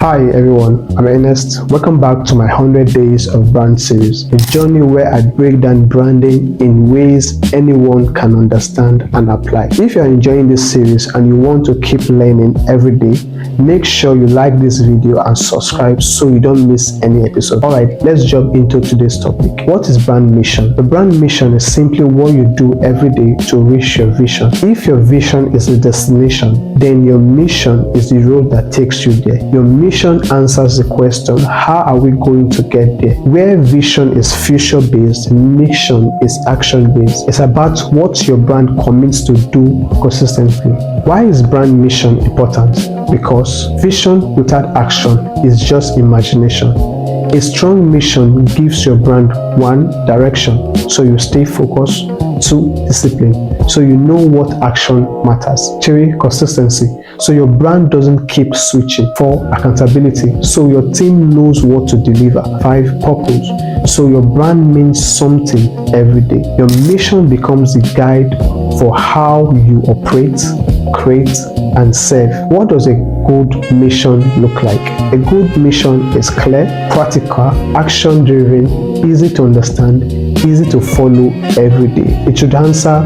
Hi everyone, I'm Ernest. Welcome back to my 100 Days of Brand series, a journey where I break down branding in ways anyone can understand and apply. If you're enjoying this series and you want to keep learning every day, make sure you like this video and subscribe so you don't miss any episode. Alright, let's jump into today's topic. What is brand mission? The brand mission is simply what you do every day to reach your vision. If your vision is the destination, then your mission is the road that takes you there. Your mission answers the question, how are we going to get there? Where vision is future based, mission is action based. It's about what your brand commits to do consistently. Why is brand mission important? Because vision without action is just imagination. A strong mission gives your brand 1, direction, so you stay focused. 2, discipline, so you know what action matters. 3, consistency, so your brand doesn't keep switching. 4, accountability, so your team knows what to deliver. 5, purpose, so your brand means something every day. Your mission becomes the guide for how you operate, create, and serve. What does a good mission look like? A good mission is clear, practical, action-driven, easy to understand, easy to follow every day. It should answer,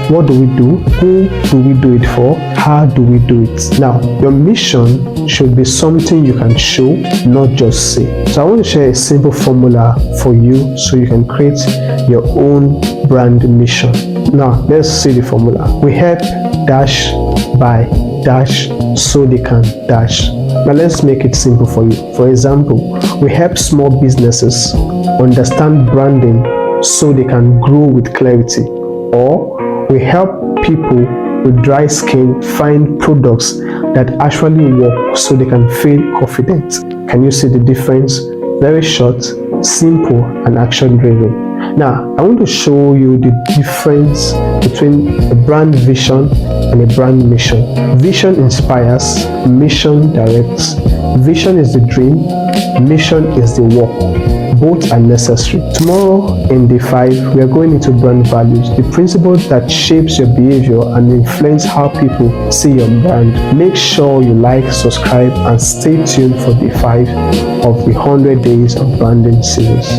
what do we do? Who do we do it for? How do we do it? Now, your mission should be something you can show, not just say. So I want to share a simple formula for you so you can create your own brand mission. Now, let's see the formula. We help dash by dash so they can dash. Now let's make it simple for you. For example, we help small businesses understand branding so they can grow with clarity. Or we help people with dry skin find products that actually work so they can feel confident. Can you see the difference? Very short, simple, and action driven. Now, I want to show you the difference between a brand vision and a brand mission. Vision inspires, mission directs. Vision is the dream, mission is the work. Both are necessary. Tomorrow in day 5, we are going into brand values, the principle that shapes your behavior and influence how people see your brand. Make sure you like, subscribe, and stay tuned for day 5 of the 100 Days of Branding series.